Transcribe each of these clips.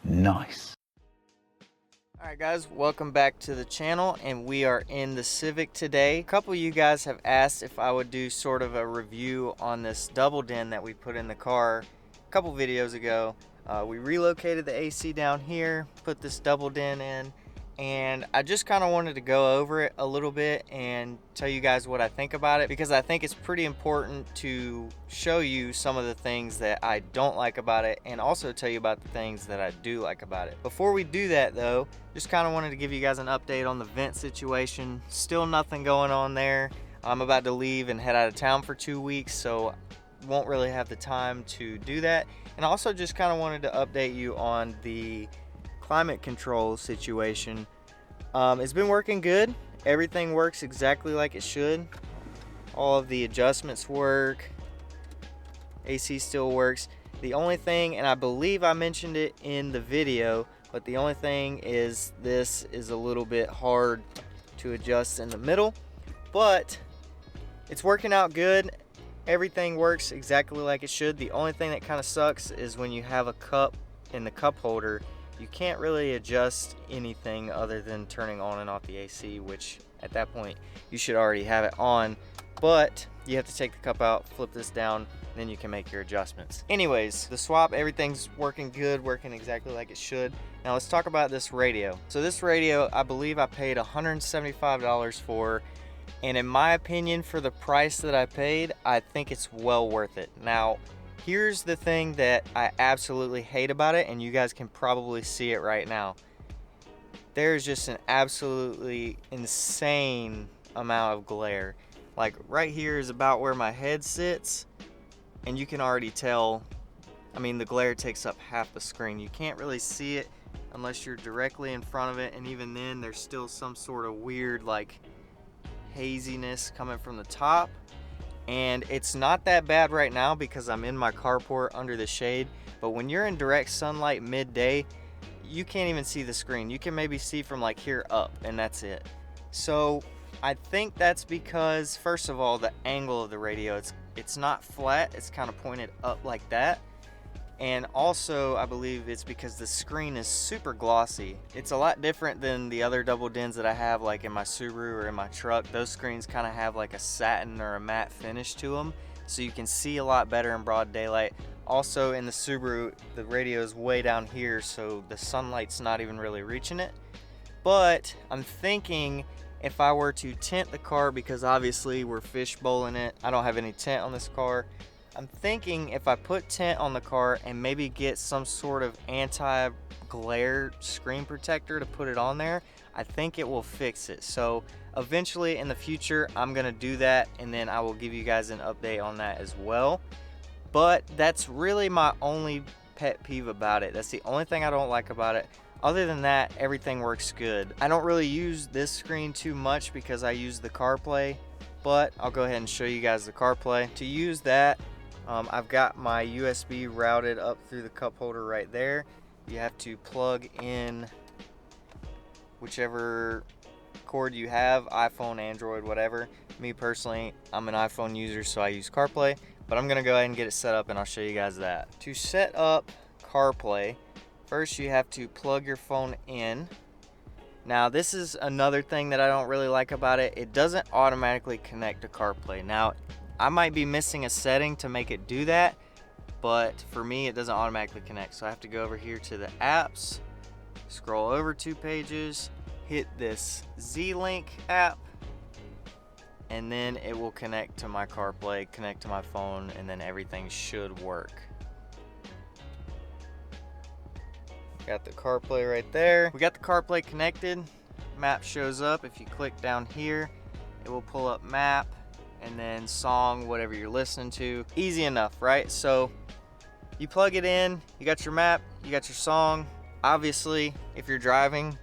Nice. Alright guys, welcome back to the channel, and we are in the Civic today. A couple of you guys have asked if I would do sort of a review on this double den that we put in the car a couple videos ago. We relocated the AC down here, put this double den in, and I just kind of wanted to go over it a little bit and tell you guys what I think about it, because I think it's pretty important to show you some of the things that I don't like about it and also tell you about the things that I do like about it. Before we do that though, just kind of wanted to give you guys an update on the vent situation. Still nothing going on there. I'm about to leave and head out of town for 2 weeks, so won't really have the time to do that. And also just kind of wanted to update you on the climate control situation. It's been working good. Everything works exactly like it should. All of the adjustments work. AC still works. The only thing, and I believe I mentioned it in the video, but the only thing is this is a little bit hard to adjust in the middle, but it's working out good. Everything works exactly like it should. The only thing that kind of sucks is when you have a cup in the cup holder, you can't really adjust anything other than turning on and off the AC, which at that point you should already have it on, but you have to take the cup out, flip this down, then you can make your adjustments. Anyways, the swap, everything's working good, working exactly like it should. Now let's talk about this radio. So this radio, I believe I paid $175 for, and in my opinion, for the price that I paid, I think it's well worth it. Now, here's the thing that I absolutely hate about it, and you guys can probably see it right now. There's just an absolutely insane amount of glare. Like right here is about where my head sits, and you can already tell, I mean, the glare takes up half the screen. You can't really see it unless you're directly in front of it, and even then there's still some sort of weird like haziness coming from the top. And it's not that bad right now because I'm in my carport under the shade, but when you're in direct sunlight midday, you can't even see the screen. You can maybe see from like here up, and that's it. So I think that's because, first of all, the angle of the radio, it's not flat, it's kind of pointed up like that. And also, I believe it's because the screen is super glossy. It's a lot different than the other double dens that I have, like in my Subaru or in my truck. Those screens kind of have like a satin or a matte finish to them, so you can see a lot better in broad daylight. Also, in the Subaru, the radio is way down here, so the sunlight's not even really reaching it. But I'm thinking if I were to tint the car, because obviously we're fishbowling it, I don't have any tint on this car. I'm thinking if I put tint on the car and maybe get some sort of anti-glare screen protector to put it on there, I think it will fix it. So eventually in the future, I'm gonna do that, and then I will give you guys an update on that as well. But that's really my only pet peeve about it. That's the only thing I don't like about it. Other than that, everything works good. I don't really use this screen too much because I use the CarPlay, but I'll go ahead and show you guys the CarPlay. To use that, I've got my USB routed up through the cup holder right there. You have to plug in whichever cord you have, iPhone, Android, whatever. Me personally, I'm an iPhone user, so I use CarPlay, but I'm gonna go ahead and get it set up and I'll show you guys that. To set up CarPlay, first you have to plug your phone in. Now this is another thing that I don't really like about it. It doesn't automatically connect to CarPlay. Now, I might be missing a setting to make it do that, but for me it doesn't automatically connect. So I have to go over here to the apps, scroll over 2 pages, hit this Z-Link app, and then it will connect to my CarPlay, connect to my phone, and then everything should work. Got the CarPlay right there. We got the CarPlay connected. Map shows up. If you click down here, it will pull up map and then song, whatever you're listening to. Easy enough, right? So you plug it in, you got your map, you got your song. Obviously, if you're driving,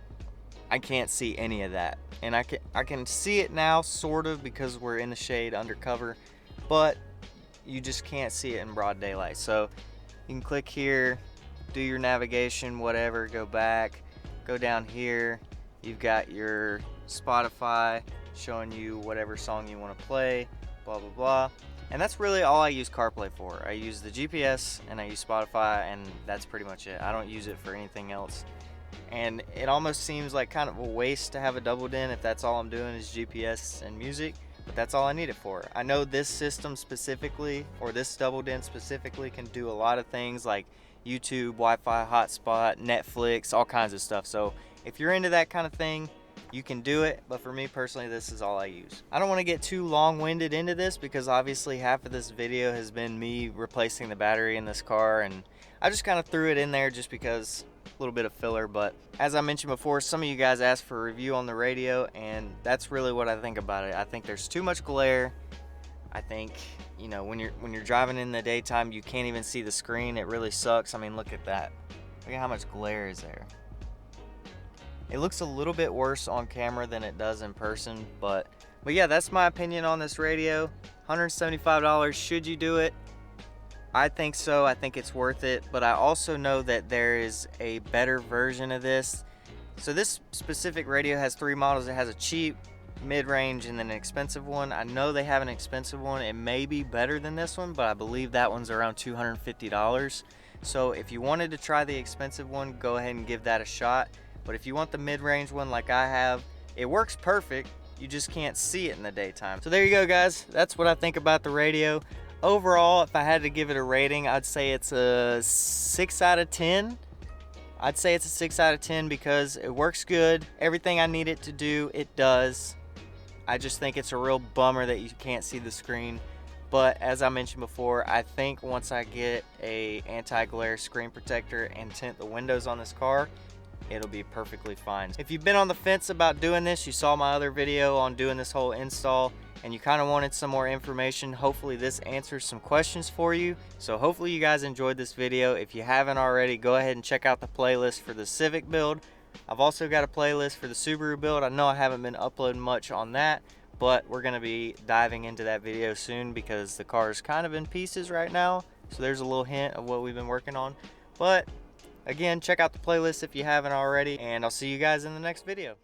I can't see any of that. And I can see it now, sort of, because we're in the shade undercover, but you just can't see it in broad daylight. So you can click here, do your navigation, whatever, go back, go down here. You've got your Spotify showing you whatever song you want to play, blah, blah, blah. And that's really all I use CarPlay for. I use the GPS and I use Spotify, and that's pretty much it. I don't use it for anything else. And it almost seems like kind of a waste to have a double din if that's all I'm doing is GPS and music, but that's all I need it for. I know this system specifically, or this double din specifically, can do a lot of things like YouTube, Wi-Fi, hotspot, Netflix, all kinds of stuff. So if you're into that kind of thing, you can do it, but for me personally, this is all I use. I don't want to get too long-winded into this because obviously half of this video has been me replacing the battery in this car, and I just kind of threw it in there just because a little bit of filler. But as I mentioned before, some of you guys asked for a review on the radio, and that's really what I think about it. I think there's too much glare. I think, you know, when you're driving in the daytime, you can't even see the screen. It really sucks. I mean, look at that. Look at how much glare is there. It looks a little bit worse on camera than it does in person, but yeah, that's my opinion on this radio. $175, should you do it? I think so. I think it's worth it, but I also know that there is a better version of this. So this specific radio has 3 models. It has a cheap, mid-range, and then an expensive one. I know they have an expensive one. It may be better than this one, but I believe that one's around $250. So if you wanted to try the expensive one, go ahead and give that a shot. But if you want the mid-range one like I have, it works perfect. You just can't see it in the daytime. So there you go, guys. That's what I think about the radio. Overall, if I had to give it a rating, I'd say it's a 6 out of 10. I'd say it's a 6 out of 10 because it works good. Everything I need it to do, it does. I just think it's a real bummer that you can't see the screen. But as I mentioned before, I think once I get a anti-glare screen protector and tint the windows on this car, it'll be perfectly fine. If you've been on the fence about doing this, you saw my other video on doing this whole install, and you kind of wanted some more information, hopefully this answers some questions for you. So hopefully you guys enjoyed this video. If you haven't already, go ahead and check out the playlist for the Civic build. I've also got a playlist for the Subaru build. I know I haven't been uploading much on that, but we're gonna be diving into that video soon because the car is kind of in pieces right now. So there's a little hint of what we've been working on. But again, check out the playlist if you haven't already, and I'll see you guys in the next video.